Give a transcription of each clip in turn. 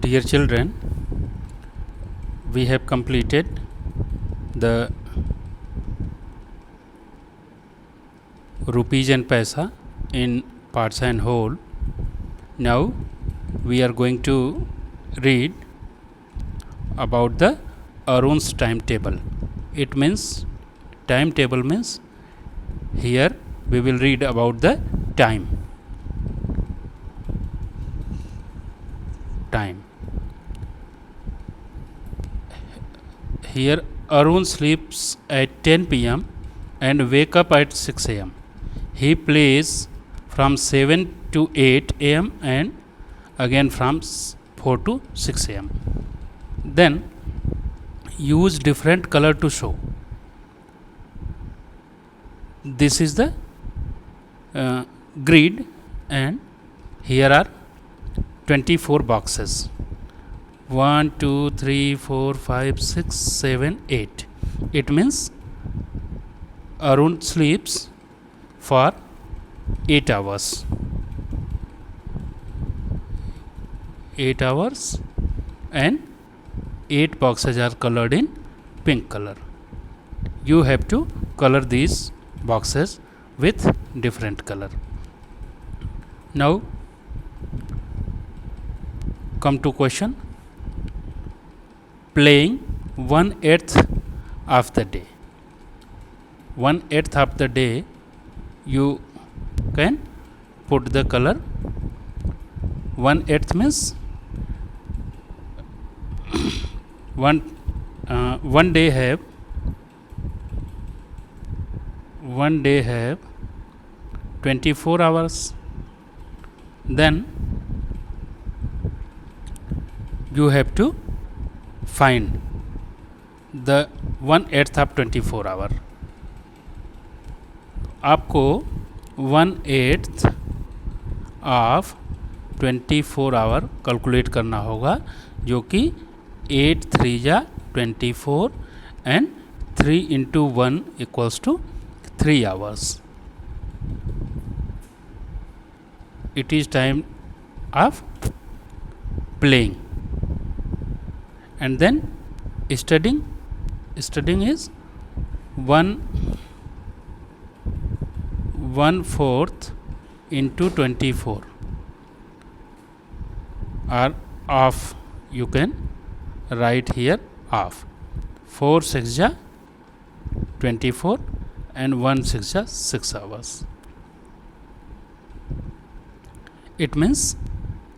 Dear children, we have completed the rupees and paisa in parts and whole. Now we are going to read about the Arun's timetable. It means timetable means here we will read about the time. Here Arun sleeps at 10 pm and wake up at 6 am. He plays from 7 to 8 am and again from 4 to 6 am. Then use different color to show. This is the grid and here are 24 boxes. 1, 2, 3, 4, 5, 6, 7, 8. It means Arun sleeps for 8 hours. 8 hours and 8 boxes are colored in pink color. You have to color these boxes with different color. Now come to question. Playing 1/8 of the day. 1/8 of the day you can put the color. 1/8 means one day have 24 hours. Then you have to find the 1/8 of 24 hour. आपको 1/8 of 24 our calculate करना होगा, जो कि 8 3 जा 24 and 3 into 1 equals to 3 hours. It is time of playing. And then studying is 1/4 into 24 or half. You can write here half. 4 6 ja 24 and 1 6 ja 6 hours. It means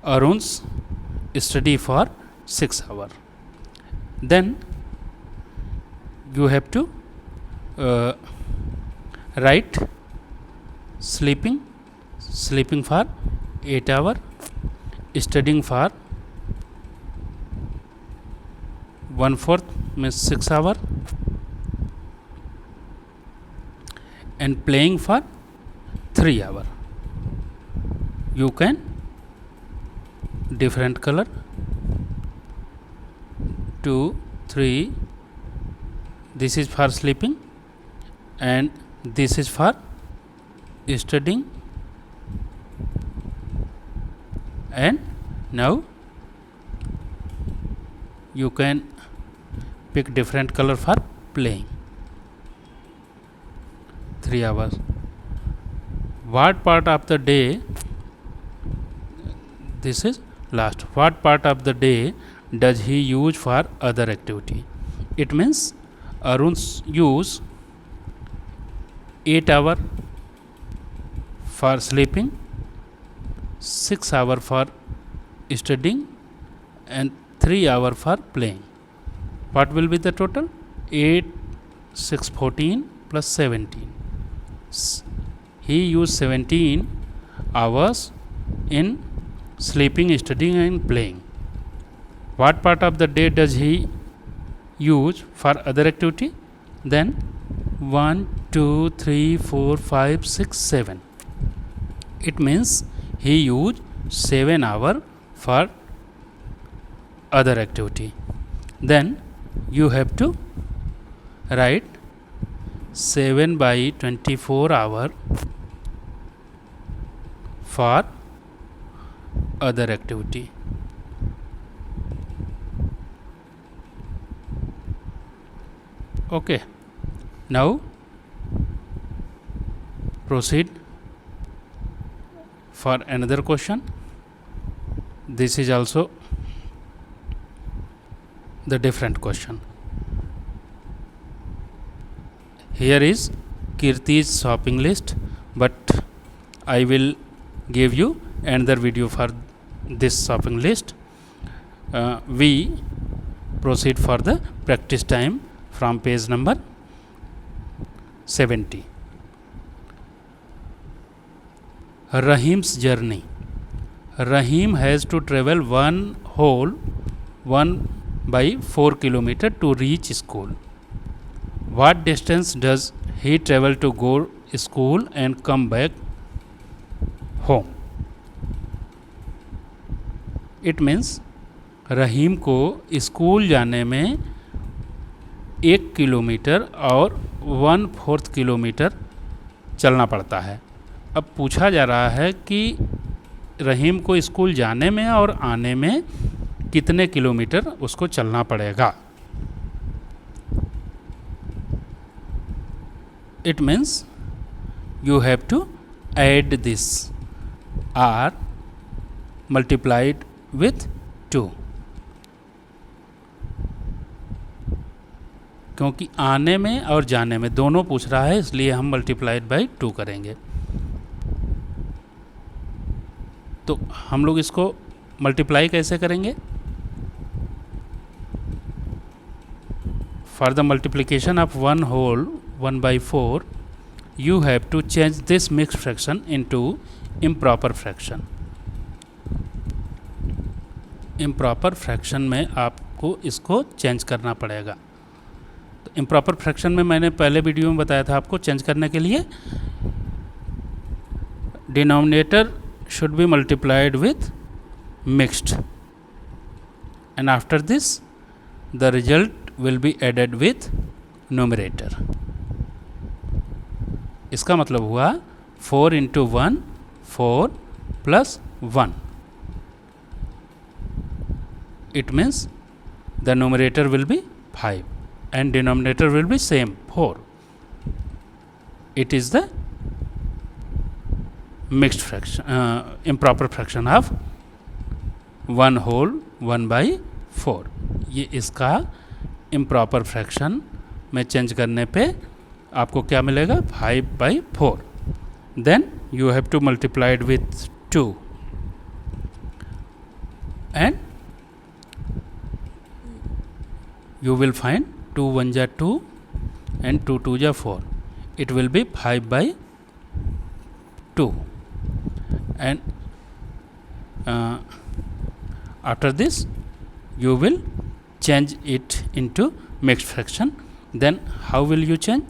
Arun's study for 6 hours. Then you have to write sleeping for 8 hours, studying for 1/4 means 6 hours, and playing for 3 hours. You can different color. 2 3. This is for sleeping and this is for studying. And now you can pick different color for playing. 3 hours. What part of the day, this is last, what part of the day does he use for other activity? It means Arun's use 8 hours for sleeping, 6 hours for studying and 3 hours for playing. What will be the total? 8 6 14 plus 17. He used 17 hours in sleeping, studying and playing. What part of the day does he use for other activity? Then 1 2 3 4 5 6 7. It means he used 7 hours for other activity. Then you have to write 7/24 hours for other activity. Okay, now proceed for another question. This is also the different question. Here is Kirti's shopping list, but I will give you another video for this shopping list. We proceed for the practice time from page number 70. Rahim's journey. Rahim has to travel one whole 1/4 kilometer to reach school. What distance does he travel to go school and come back home? It means रहीम को school जाने में 1 kilometre और 1/4 kilometre चलना पड़ता है. अब पूछा जा रहा है कि रहीम को स्कूल जाने में और आने में कितने किलोमीटर उसको चलना पड़ेगा. It means you have to add this or multiply it with 2. क्योंकि आने में और जाने में दोनों पूछ रहा है, इसलिए हम मल्टीप्लाइड बाई 2 करेंगे. तो हम लोग इसको मल्टीप्लाई कैसे करेंगे? For the multiplication of 1 whole 1/4 you have to change this mixed fraction into improper fraction. improper fraction में आपको इसको चेंज करना पड़ेगा. तो improper fraction में मैंने पहले वीडियो में बताया था आपको चेंज करने के लिए denominator should be multiplied with mixed, and after this the result will be added with numerator. इसका मतलब हुआ 4 into 1 4 plus 1. It means the numerator will be 5 and denominator will be same 4. It is the mixed fraction, improper fraction of 1 whole 1/4. ये इसका improper fraction में change करने पे आपको क्या मिलेगा? 5/4. Then you have to multiply it with 2 and you will find 2 1 ja 2 and 2 2 ja 4. It will be 5/2. And after this you will change it into mixed fraction. Then how will you change?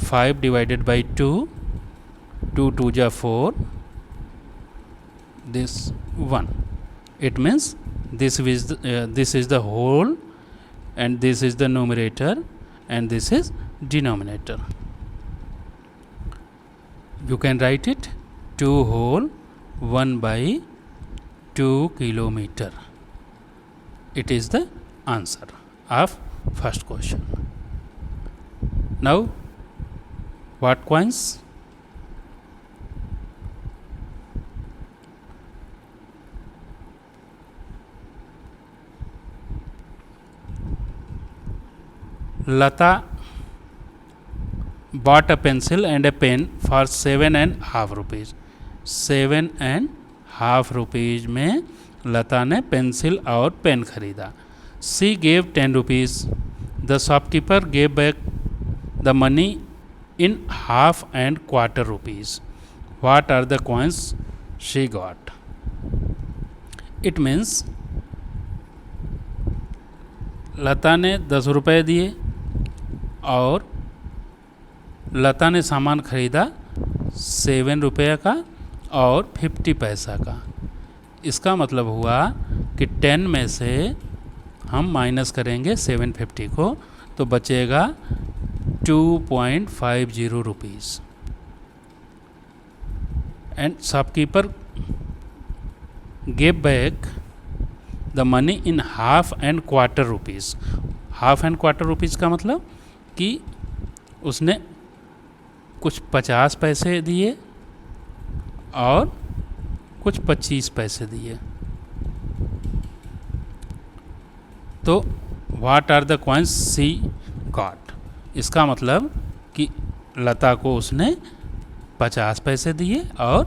5 divided by 2, 2 2 ja 4, this 1. It means this is the whole and this is the numerator and this is denominator. You can write it 2 whole 1/2 kilometer. It is the answer of first question. Now what coins? Lata bought a pencil and a pen for 7.5 rupees. 7.5 rupees में लता ने pencil और pen खरीदा. She gave 10 rupees. The shopkeeper gave back the money in half and quarter rupees. What are the coins she got? It means लता ने 10 रुपये दिए और लता ने सामान खरीदा 7 रुपये का और 50 पैसा का. इसका मतलब हुआ कि 10 में से हम माइनस करेंगे 750 को तो बचेगा 2.50 rupees. And shopkeeper gave back the money in half and quarter rupees. Half and quarter rupees का मतलब कि उसने कुछ 50 पैसे दिए और कुछ 25 पैसे दिए। तो what are the coins she got, इसका मतलब कि लता को उसने 50 पैसे दिए और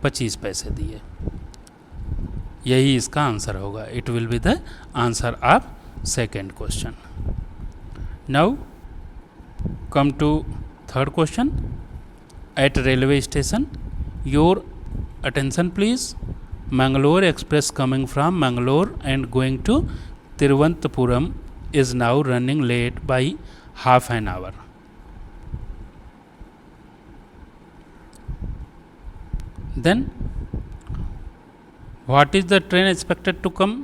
25 पैसे दिए। यही इसका आंसर होगा। It will be the answer of second question. Now come to third question. At railway station, your attention please, Mangalore express coming from Mangalore and going to Tiruvananthapuram is now running late by half an hour. Then what is the train expected to come?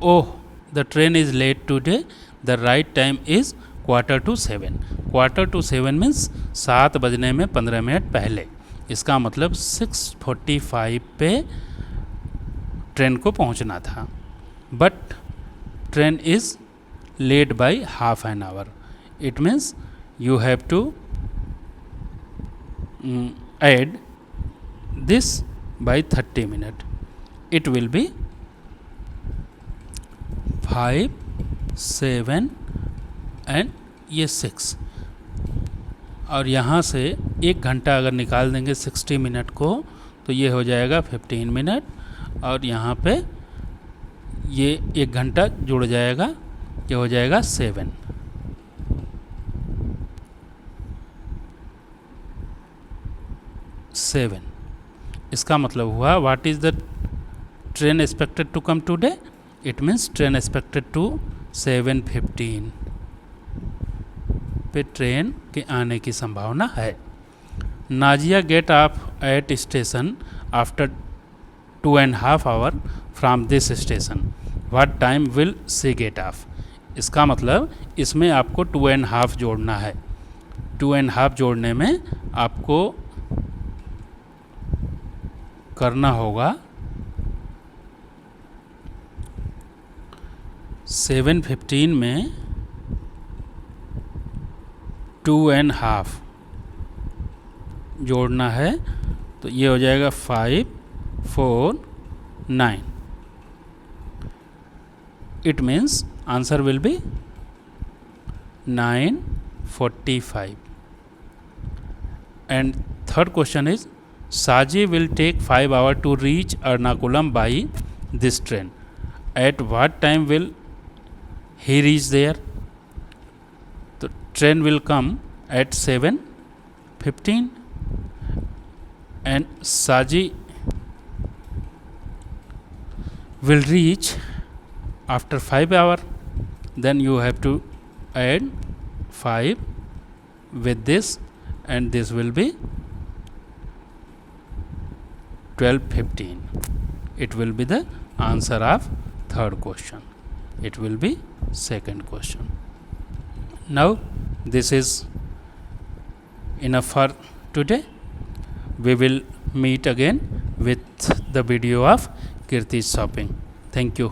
Oh, the train is late today. The right time is 6:45. 6:45 means 7 बजने में 15 minute पहले। इसका मतलब 6:45 पे train को पहुंचना था, but train is late by half an hour. It means you have to add this by 30 minute. It will be 5, 7 and ये 6, और यहाँ से 1 घंटा अगर निकाल देंगे 60 मिनट को तो ये हो जाएगा 15 मिनट, और यहाँ पे ये 1 घंटा जुड़ जाएगा, ये हो जाएगा 7। इसका मतलब हुआ what is the train expected to come today? It means train expected to 7:15 पे ट्रेन के आने की संभावना है। Nazia get off at station after 2.5 hour from this station, what time will she get off? इसका मतलब इसमें आपको 2.5 जोड़ना है। 2.5 जोड़ने में आपको करना होगा 7:15 में 2.5 जोड़ना है, तो ये हो जाएगा 5, 4, 9। It means answer will be 9:45. And third question is, Saji will take 5 hours to reach Ernakulam by this train. At what time will he reach there? The train will come at 7:15 and Saji will reach after 5 hours. Then you have to add 5 with this, and this will be 12:15. It will be the answer of third question. It will be second question. Now this is enough for today. We will meet again with the video of Kirti's shopping. Thank you.